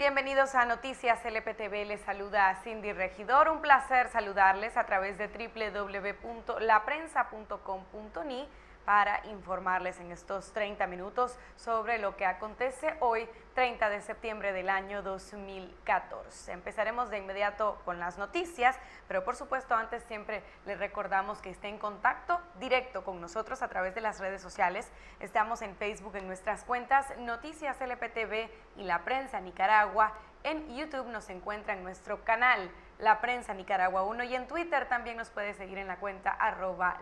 Bienvenidos a Noticias LPTV, les saluda Cindy Regidor, un placer saludarles a través de www.laprensa.com.ni para informarles en estos 30 minutos sobre lo que acontece hoy, 30 de septiembre del año 2014. Empezaremos de inmediato con las noticias, pero por supuesto antes siempre les recordamos que esté en contacto directo con nosotros a través de las redes sociales. Estamos en Facebook en nuestras cuentas Noticias LPTV y La Prensa Nicaragua. En YouTube nos encuentra en nuestro canal La Prensa Nicaragua 1 y en Twitter también nos puede seguir en la cuenta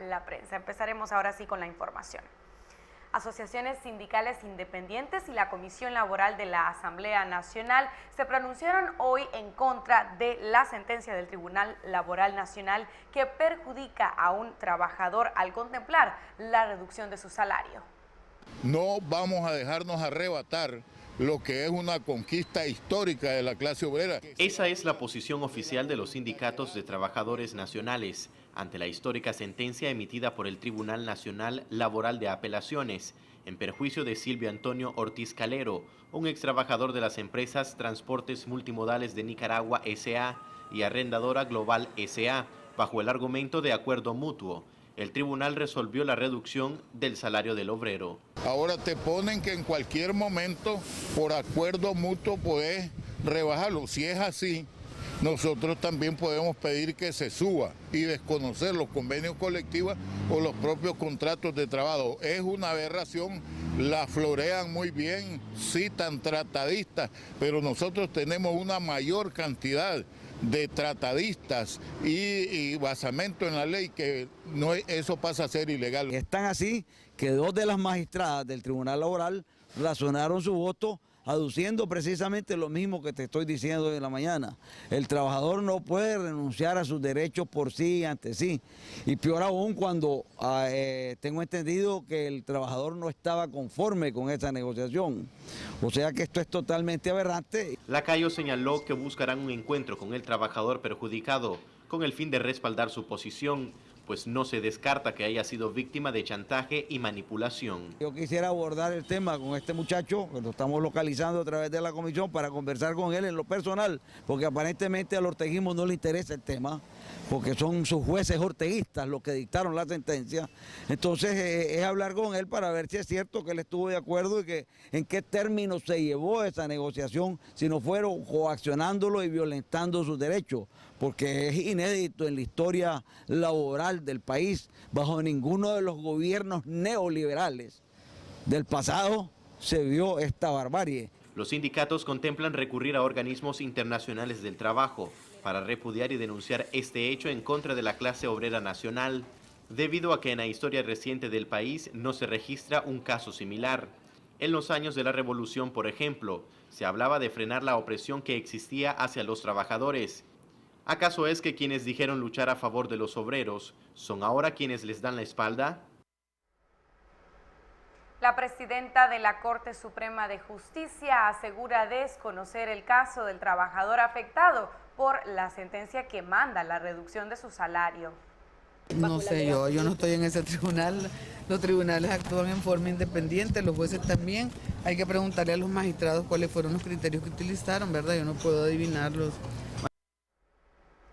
@laprensa. Empezaremos ahora sí con la información. Asociaciones sindicales independientes y la Comisión Laboral de la Asamblea Nacional se pronunciaron hoy en contra de la sentencia del Tribunal Laboral Nacional que perjudica a un trabajador al contemplar la reducción de su salario. No vamos a dejarnos arrebatar lo que es una conquista histórica de la clase obrera. Esa es la posición oficial de los sindicatos de trabajadores nacionales ante la histórica sentencia emitida por el Tribunal Nacional Laboral de Apelaciones en perjuicio de Silvio Antonio Ortiz Calero, un ex trabajador de las empresas Transportes Multimodales de Nicaragua S.A. y Arrendadora Global S.A., bajo el argumento de acuerdo mutuo. El tribunal resolvió la reducción del salario del obrero. Ahora te ponen que en cualquier momento, por acuerdo mutuo, puedes rebajarlo. Si es así, nosotros también podemos pedir que se suba y desconocer los convenios colectivos o los propios contratos de trabajo. Es una aberración, la florean muy bien, citan tratadistas, pero nosotros tenemos una mayor cantidad de tratadistas y basamento en la ley que no, eso pasa a ser ilegal. Es tan así que dos de las magistradas del Tribunal Laboral razonaron su voto aduciendo precisamente lo mismo que te estoy diciendo en la mañana. El trabajador no puede renunciar a sus derechos por sí y ante sí. Y peor aún cuando tengo entendido que el trabajador no estaba conforme con esa negociación. O sea que esto es totalmente aberrante. Lacayo señaló que buscarán un encuentro con el trabajador perjudicado con el fin de respaldar su posición, pues no se descarta que haya sido víctima de chantaje y manipulación. Yo quisiera abordar el tema con este muchacho, que lo estamos localizando a través de la comisión para conversar con él en lo personal, porque aparentemente al orteguismo no le interesa el tema, porque son sus jueces orteguistas los que dictaron la sentencia. Entonces es hablar con él para ver si es cierto que él estuvo de acuerdo y que en qué términos se llevó esa negociación, si no fueron coaccionándolo y violentando sus derechos, porque es inédito en la historia laboral del país. Bajo ninguno de los gobiernos neoliberales del pasado se vio esta barbarie. Los sindicatos contemplan recurrir a organismos internacionales del trabajo para repudiar y denunciar este hecho en contra de la clase obrera nacional, debido a que en la historia reciente del país no se registra un caso similar. En los años de la revolución, por ejemplo, se hablaba de frenar la opresión que existía hacia los trabajadores. ¿Acaso es que quienes dijeron luchar a favor de los obreros son ahora quienes les dan la espalda? La presidenta de la Corte Suprema de Justicia asegura desconocer el caso del trabajador afectado por la sentencia que manda la reducción de su salario. No sé, yo no estoy en ese tribunal. Los tribunales actúan en forma independiente, los jueces también. Hay que preguntarle a los magistrados cuáles fueron los criterios que utilizaron, ¿verdad? Yo no puedo adivinarlos.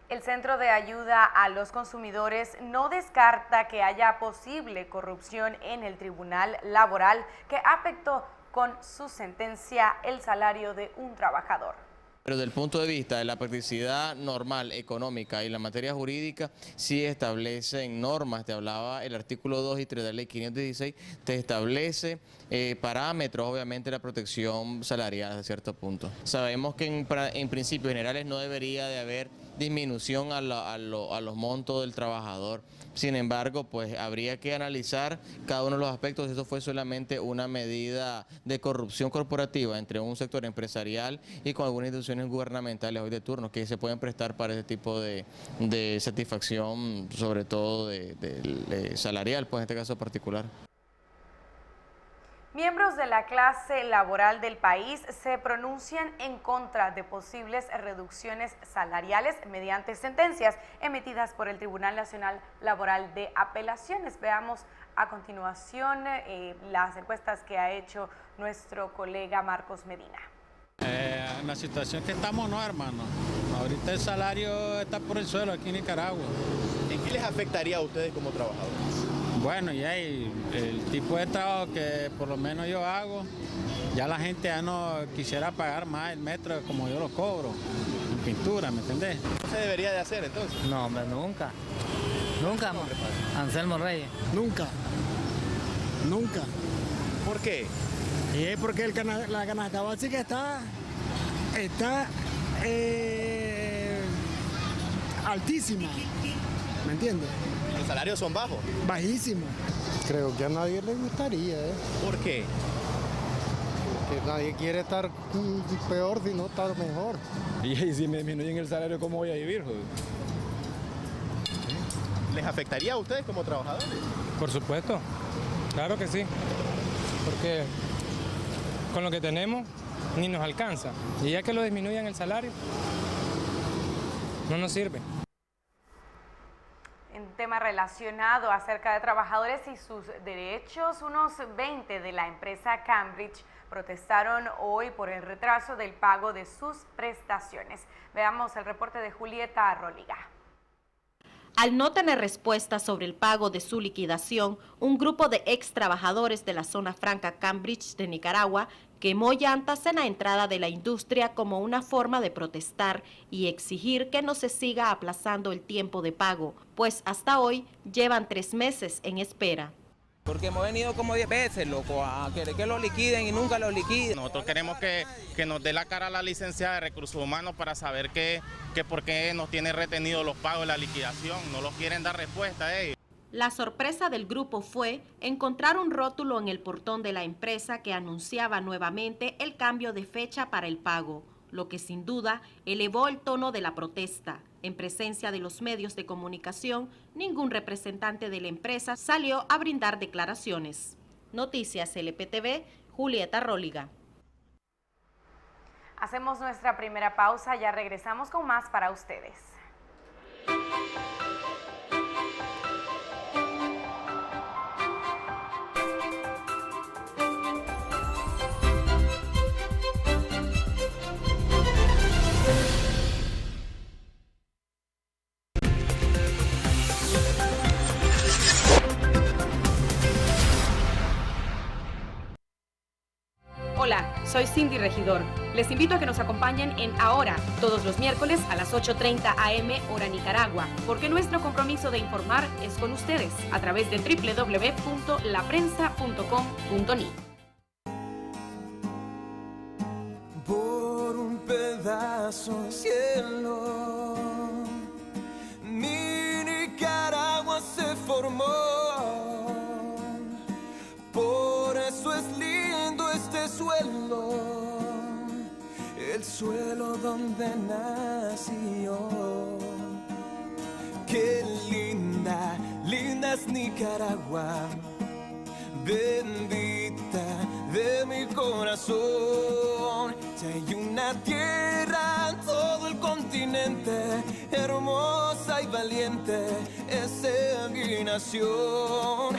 El Centro de Ayuda a los Consumidores no descarta que haya posible corrupción en el Tribunal Laboral que afectó con su sentencia el salario de un trabajador. Pero desde el punto de vista de la practicidad normal, económica y la materia jurídica, sí establecen normas. Te hablaba el artículo 2 y 3 de la ley 516, te establece parámetros, obviamente, de la protección salarial hasta cierto punto. Sabemos que en principios generales no debería de haber disminución a los montos del trabajador. Sin embargo, pues habría que analizar cada uno de los aspectos. Eso fue solamente una medida de corrupción corporativa entre un sector empresarial y con algunas instituciones gubernamentales hoy de turno que se pueden prestar para ese tipo de satisfacción, sobre todo de salarial, pues en este caso particular. Miembros de la clase laboral del país se pronuncian en contra de posibles reducciones salariales mediante sentencias emitidas por el Tribunal Nacional Laboral de Apelaciones. Veamos a continuación las encuestas que ha hecho nuestro colega Marcos Medina. En la situación que estamos, no, hermano. Ahorita el salario está por el suelo aquí en Nicaragua. ¿En qué les afectaría a ustedes como trabajadores? Bueno, ya el tipo de trabajo que por lo menos yo hago, ya la gente ya no quisiera pagar más el metro como yo lo cobro, en pintura, ¿me entendés? ¿Qué se debería de hacer entonces? No, hombre, nunca. Nunca, Anselmo Reyes. Nunca. Nunca. ¿Por qué? Y es porque la canasta básica está altísima. ¿Me entiendes? ¿Los salarios son bajos? Bajísimo. Creo que a nadie le gustaría, ¿Por qué? Porque nadie quiere estar peor sino estar mejor. Y si me disminuyen el salario, ¿cómo voy a vivir, joder? ¿Les afectaría a ustedes como trabajadores? Por supuesto, claro que sí, porque con lo que tenemos ni nos alcanza. Y ya que lo disminuyan el salario, no nos sirve. En tema relacionado acerca de trabajadores y sus derechos, unos 20 de la empresa Cambridge protestaron hoy por el retraso del pago de sus prestaciones. Veamos el reporte de Julieta Arróliga. Al no tener respuesta sobre el pago de su liquidación, un grupo de ex trabajadores de la zona franca Cambridge de Nicaragua quemó llantas en la entrada de la industria como una forma de protestar y exigir que no se siga aplazando el tiempo de pago, pues hasta hoy llevan 3 meses en espera. Porque hemos venido como 10 veces, loco, a querer que lo liquiden y nunca lo liquiden. Nosotros queremos que nos dé la cara a la licenciada de Recursos Humanos para saber que por qué nos tiene retenidos los pagos de la liquidación, no los quieren dar respuesta a ellos. La sorpresa del grupo fue encontrar un rótulo en el portón de la empresa que anunciaba nuevamente el cambio de fecha para el pago, lo que sin duda elevó el tono de la protesta. En presencia de los medios de comunicación, ningún representante de la empresa salió a brindar declaraciones. Noticias LPTV, Julieta Arróliga. Hacemos nuestra primera pausa, ya regresamos con más para ustedes. Hola, soy Cindy Regidor. Les invito a que nos acompañen en Ahora, todos los miércoles a las 8:30 am, hora Nicaragua, porque nuestro compromiso de informar es con ustedes a través de www.laprensa.com.ni. Por un pedazo de cielo, mi Nicaragua se formó. Por eso es lindo este suelo, el suelo donde nací yo. Qué linda, linda es Nicaragua, bendita de mi corazón. Si hay una tierra en todo el continente, hermosa y valiente, es en mi nación.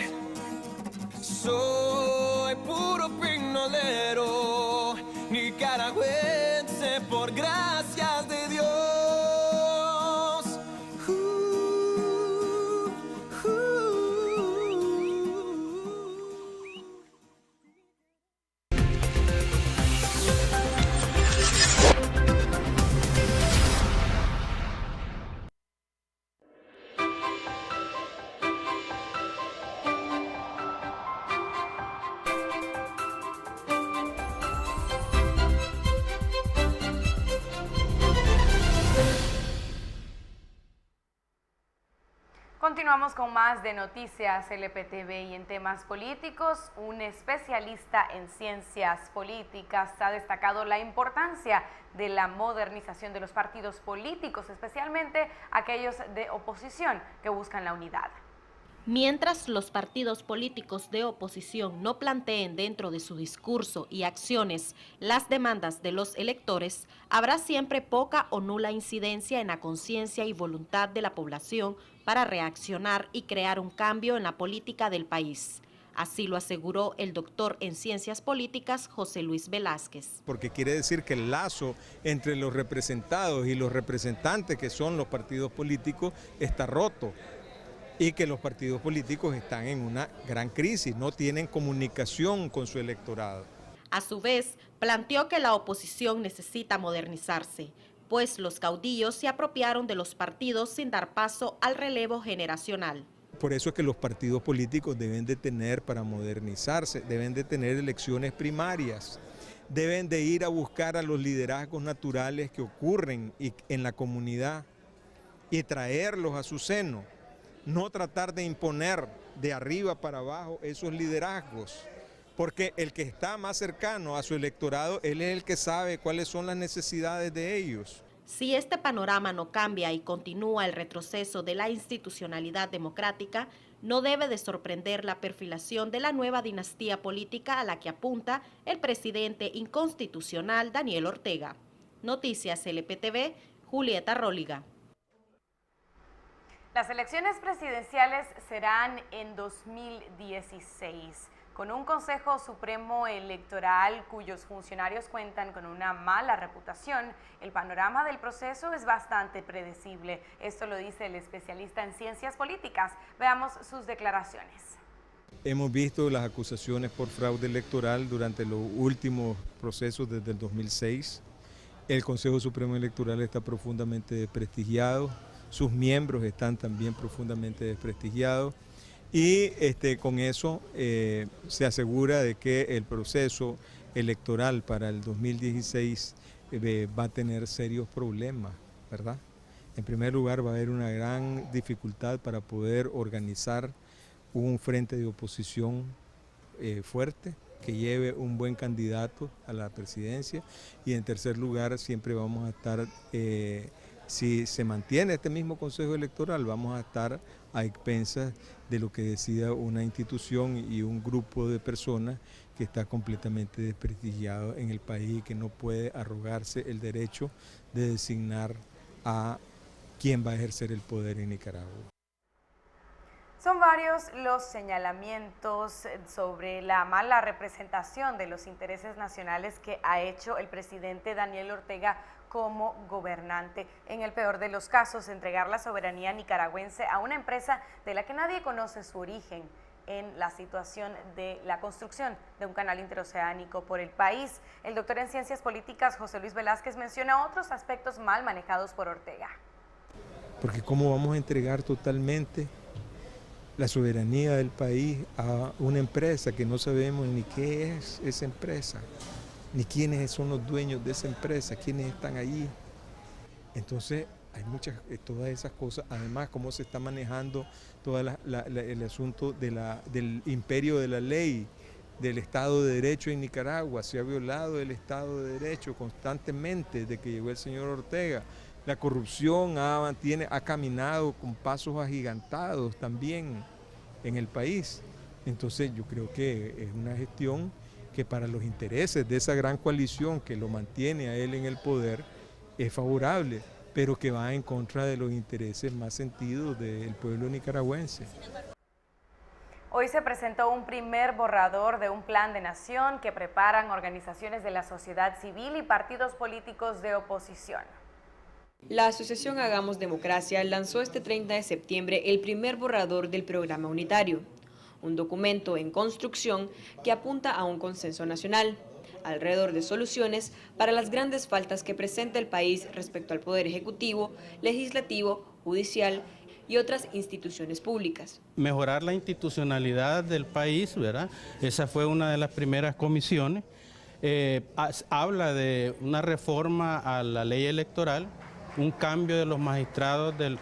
Soy puro pinolero, nicaragüense por gracias de Dios. Continuamos con más de Noticias LPTV y en temas políticos, un especialista en ciencias políticas ha destacado la importancia de la modernización de los partidos políticos, especialmente aquellos de oposición que buscan la unidad. Mientras los partidos políticos de oposición no planteen dentro de su discurso y acciones las demandas de los electores, habrá siempre poca o nula incidencia en la conciencia y voluntad de la población para reaccionar y crear un cambio en la política del país. Así lo aseguró el doctor en Ciencias Políticas José Luis Velázquez. Porque quiere decir que el lazo entre los representados y los representantes, que son los partidos políticos, está roto. Y que los partidos políticos están en una gran crisis, no tienen comunicación con su electorado. A su vez, planteó que la oposición necesita modernizarse, pues los caudillos se apropiaron de los partidos sin dar paso al relevo generacional. Por eso es que los partidos políticos deben de tener, para modernizarse, deben de tener elecciones primarias, deben de ir a buscar a los liderazgos naturales que ocurren en la comunidad y traerlos a su seno, no tratar de imponer de arriba para abajo esos liderazgos, porque el que está más cercano a su electorado, él es el que sabe cuáles son las necesidades de ellos. Si este panorama no cambia y continúa el retroceso de la institucionalidad democrática, no debe de sorprender la perfilación de la nueva dinastía política a la que apunta el presidente inconstitucional Daniel Ortega. Noticias LPTV, Julieta Róliga. Las elecciones presidenciales serán en 2016. Con un Consejo Supremo Electoral cuyos funcionarios cuentan con una mala reputación, el panorama del proceso es bastante predecible. Esto lo dice el especialista en ciencias políticas. Veamos sus declaraciones. Hemos visto las acusaciones por fraude electoral durante los últimos procesos desde el 2006. El Consejo Supremo Electoral está profundamente desprestigiado, sus miembros están también profundamente desprestigiados. Y con eso se asegura de que el proceso electoral para el 2016 va a tener serios problemas, ¿verdad? En primer lugar, va a haber una gran dificultad para poder organizar un frente de oposición fuerte que lleve un buen candidato a la presidencia. Y en tercer lugar, siempre vamos a estar, si se mantiene este mismo Consejo Electoral, vamos a estar a expensas de lo que decida una institución y un grupo de personas que está completamente desprestigiado en el país y que no puede arrogarse el derecho de designar a quién va a ejercer el poder en Nicaragua. Son varios los señalamientos sobre la mala representación de los intereses nacionales que ha hecho el presidente Daniel Ortega como gobernante. En el peor de los casos, entregar la soberanía nicaragüense a una empresa de la que nadie conoce su origen en la situación de la construcción de un canal interoceánico por el país. El doctor en Ciencias Políticas José Luis Velázquez menciona otros aspectos mal manejados por Ortega. Porque ¿cómo vamos a entregar totalmente la soberanía del país a una empresa que no sabemos ni qué es esa empresa, ni quiénes son los dueños de esa empresa, quiénes están allí? Entonces hay todas esas cosas, además cómo se está manejando todo el asunto del imperio de la ley, del Estado de Derecho en Nicaragua. Se ha violado el Estado de Derecho constantemente desde que llegó el señor Ortega. La corrupción ha caminado con pasos agigantados también en el país. Entonces yo creo que es una gestión que para los intereses de esa gran coalición que lo mantiene a él en el poder es favorable, pero que va en contra de los intereses más sentidos del pueblo nicaragüense. Hoy se presentó un primer borrador de un plan de nación que preparan organizaciones de la sociedad civil y partidos políticos de oposición. La asociación Hagamos Democracia lanzó este 30 de septiembre el primer borrador del programa unitario, un documento en construcción que apunta a un consenso nacional alrededor de soluciones para las grandes faltas que presenta el país respecto al poder ejecutivo, legislativo, judicial y otras instituciones públicas. Mejorar la institucionalidad del país, ¿verdad? Esa fue una de las primeras comisiones. Habla de una reforma a la ley electoral, un cambio de los magistrados del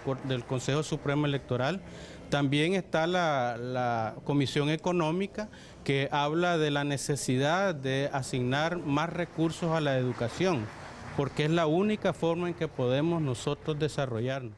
Consejo Supremo Electoral. También está la Comisión Económica, que habla de la necesidad de asignar más recursos a la educación, porque es la única forma en que podemos nosotros desarrollarnos.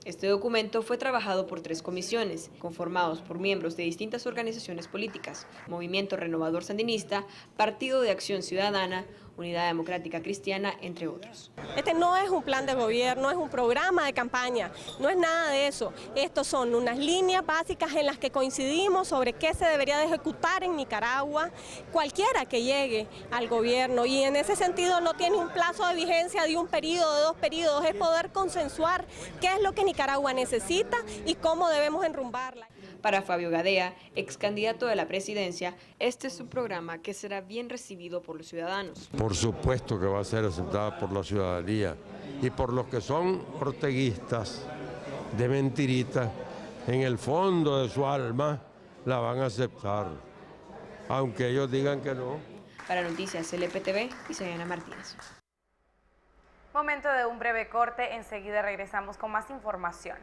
Este documento fue trabajado por 3 comisiones, conformados por miembros de distintas organizaciones políticas: Movimiento Renovador Sandinista, Partido de Acción Ciudadana, Unidad Democrática Cristiana, entre otros. Este no es un plan de gobierno, es un programa de campaña, no es nada de eso. Estos son unas líneas básicas en las que coincidimos sobre qué se debería de ejecutar en Nicaragua, cualquiera que llegue al gobierno, y en ese sentido no tiene un plazo de vigencia de un periodo, de 2 periodos, es poder consensuar qué es lo que Nicaragua necesita y cómo debemos enrumbarla. Para Fabio Gadea, ex candidato de la presidencia, este es un programa que será bien recibido por los ciudadanos. Por supuesto que va a ser aceptada por la ciudadanía y por los que son orteguistas de mentiritas, en el fondo de su alma la van a aceptar, aunque ellos digan que no. Para Noticias LPTV, Isayana Martínez. Momento de un breve corte, enseguida regresamos con más información.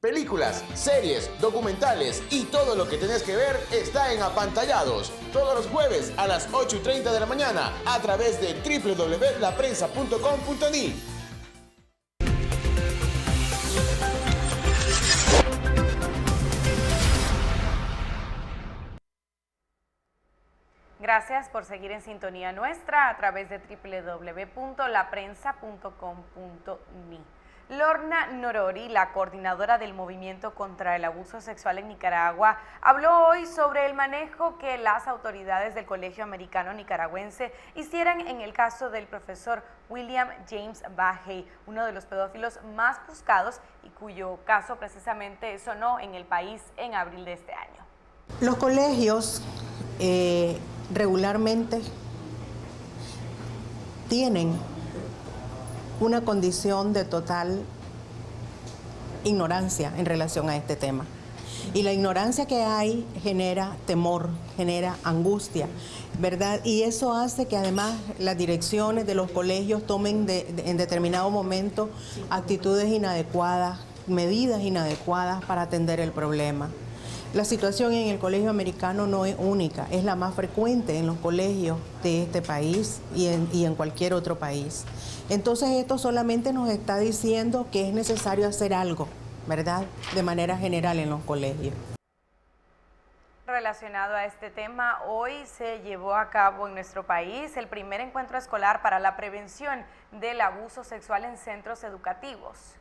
Películas, series, documentales y todo lo que tenés que ver está en Apantallados. Todos los jueves a las 8:30 de la mañana a través de www.laprensa.com.ni. Gracias por seguir en sintonía nuestra a través de www.laprensa.com.ni. Lorna Norori, la coordinadora del Movimiento contra el Abuso Sexual en Nicaragua, habló hoy sobre el manejo que las autoridades del Colegio Americano Nicaragüense hicieran en el caso del profesor William James Bahey, uno de los pedófilos más buscados y cuyo caso precisamente sonó en el país en abril de este año. Los colegios regularmente tienen una condición de total ignorancia en relación a este tema. Y la ignorancia que hay genera temor, genera angustia, ¿verdad? Y eso hace que además las direcciones de los colegios tomen en determinado momento actitudes inadecuadas, medidas inadecuadas para atender el problema. La situación en el Colegio Americano no es única, es la más frecuente en los colegios de este país y en cualquier otro país. Entonces esto solamente nos está diciendo que es necesario hacer algo, ¿verdad?, de manera general en los colegios. Relacionado a este tema, hoy se llevó a cabo en nuestro país el primer encuentro escolar para la prevención del abuso sexual en centros educativos.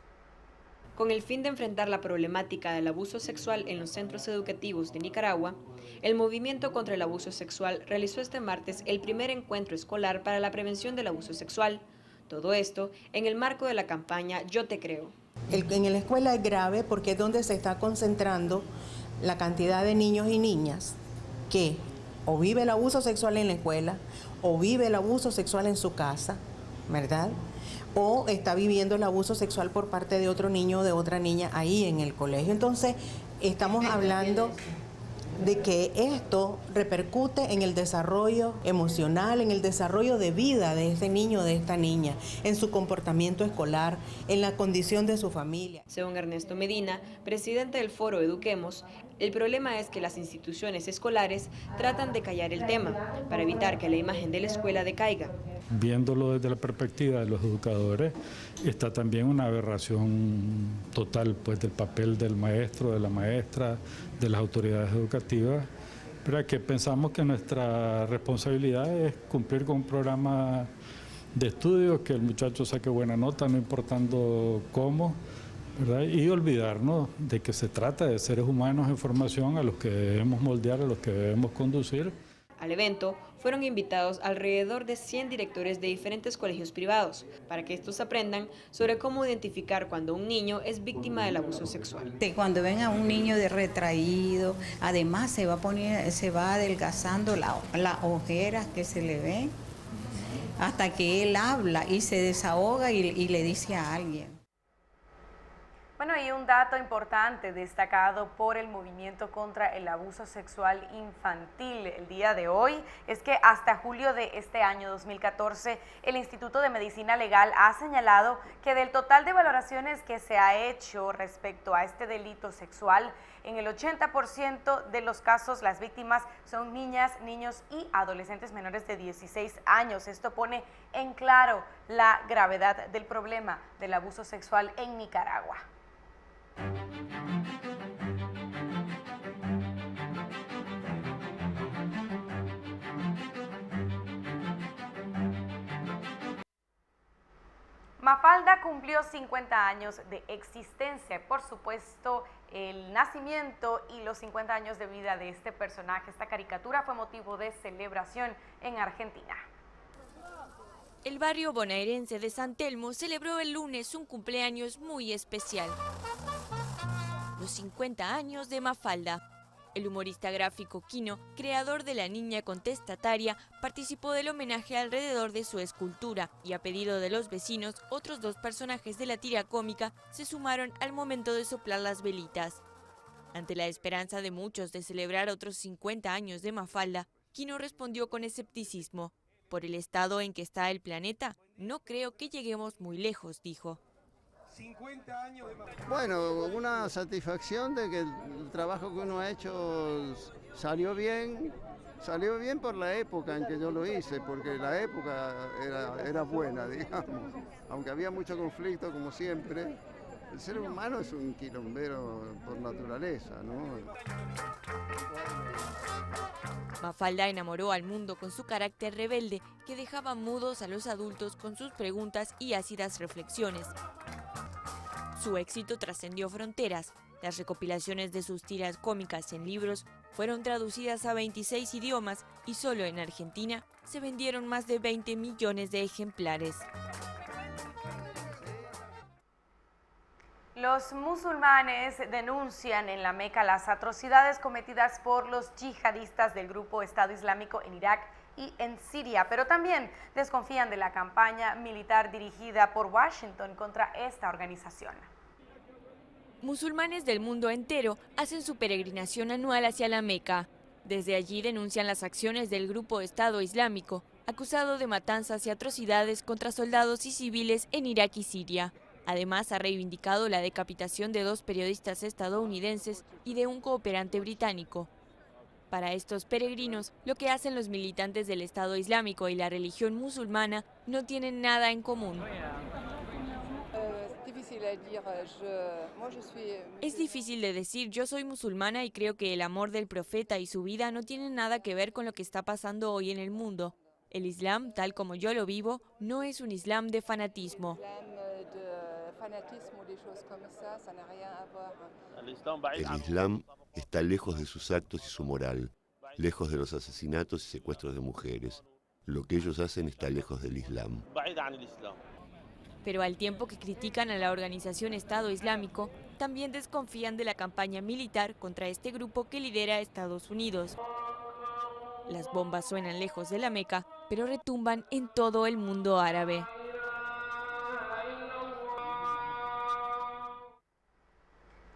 Con el fin de enfrentar la problemática del abuso sexual en los centros educativos de Nicaragua, el Movimiento contra el Abuso Sexual realizó este martes el primer encuentro escolar para la prevención del abuso sexual. Todo esto en el marco de la campaña Yo Te Creo. En la escuela es grave porque es donde se está concentrando la cantidad de niños y niñas que o vive el abuso sexual en la escuela o vive el abuso sexual en su casa, ¿verdad?, o está viviendo el abuso sexual por parte de otro niño o de otra niña ahí en el colegio. Entonces, estamos hablando de que esto repercute en el desarrollo emocional, en el desarrollo de vida de ese niño o de esta niña, en su comportamiento escolar, en la condición de su familia. Según Ernesto Medina, presidente del Foro Eduquemos, el problema es que las instituciones escolares tratan de callar el tema para evitar que la imagen de la escuela decaiga. Viéndolo desde la perspectiva de los educadores, está también una aberración total pues, del papel del maestro, de la maestra, de las autoridades educativas, pero que pensamos que nuestra responsabilidad es cumplir con un programa de estudio, que el muchacho saque buena nota, no importando cómo, ¿verdad? Y olvidarnos de que se trata de seres humanos en formación a los que debemos moldear, a los que debemos conducir. Al evento fueron invitados alrededor de 100 directores de diferentes colegios privados para que estos aprendan sobre cómo identificar cuando un niño es víctima del abuso sexual. Cuando ven a un niño retraído, además se va adelgazando las ojeras que se le ven, hasta que él habla y se desahoga y le dice a alguien. Bueno, y un dato importante destacado por el movimiento contra el abuso sexual infantil el día de hoy es que hasta julio de este año 2014 el Instituto de Medicina Legal ha señalado que del total de valoraciones que se ha hecho respecto a este delito sexual, en el 80% de los casos las víctimas son niñas, niños y adolescentes menores de 16 años. Esto pone en claro la gravedad del problema del abuso sexual en Nicaragua. Mafalda cumplió 50 años de existencia. Por supuesto, el nacimiento y los 50 años de vida de este personaje, esta caricatura, fue motivo de celebración en Argentina. El barrio bonaerense de San Telmo celebró el lunes un cumpleaños muy especial. Los 50 años de Mafalda. El humorista gráfico Quino, creador de La Niña Contestataria, participó del homenaje alrededor de su escultura y a pedido de los vecinos, otros dos personajes de la tira cómica se sumaron al momento de soplar las velitas. Ante la esperanza de muchos de celebrar otros 50 años de Mafalda, Quino respondió con escepticismo. Por el estado en que está el planeta, no creo que lleguemos muy lejos, dijo. 50 años de... Bueno, una satisfacción de que el trabajo que uno ha hecho salió bien por la época en que yo lo hice, porque la época era buena, digamos. Aunque había mucho conflicto, como siempre, el ser humano es un quilombero por naturaleza, ¿no? Mafalda enamoró al mundo con su carácter rebelde, que dejaba mudos a los adultos con sus preguntas y ácidas reflexiones. Su éxito trascendió fronteras. Las recopilaciones de sus tiras cómicas en libros fueron traducidas a 26 idiomas y solo en Argentina se vendieron más de 20 millones de ejemplares. Los musulmanes denuncian en la Meca las atrocidades cometidas por los yihadistas del grupo Estado Islámico en Irak y en Siria, pero también desconfían de la campaña militar dirigida por Washington contra esta organización. Musulmanes del mundo entero hacen su peregrinación anual hacia la Meca. Desde allí denuncian las acciones del grupo Estado Islámico, acusado de matanzas y atrocidades contra soldados y civiles en Irak y Siria. Además, ha reivindicado la decapitación de 2 periodistas estadounidenses y de un cooperante británico. Para estos peregrinos, lo que hacen los militantes del Estado Islámico y la religión musulmana no tienen nada en común. Es difícil de decir, yo soy musulmana y creo que el amor del profeta y su vida no tienen nada que ver con lo que está pasando hoy en el mundo. El Islam, tal como yo lo vivo, no es un Islam de fanatismo. El Islam está lejos de sus actos y su moral, lejos de los asesinatos y secuestros de mujeres. Lo que ellos hacen está lejos del Islam. Pero al tiempo que critican a la organización Estado Islámico, también desconfían de la campaña militar contra este grupo que lidera Estados Unidos. Las bombas suenan lejos de la Meca, pero retumban en todo el mundo árabe.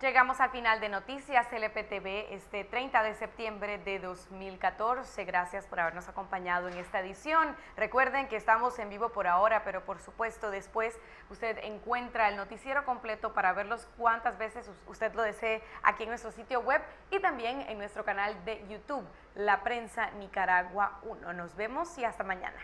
Llegamos al final de Noticias LPTV este 30 de septiembre de 2014. Gracias por habernos acompañado en esta edición. Recuerden que estamos en vivo por ahora, pero por supuesto después usted encuentra el noticiero completo para verlos cuantas veces usted lo desee aquí en nuestro sitio web y también en nuestro canal de YouTube, La Prensa Nicaragua 1. Nos vemos y hasta mañana.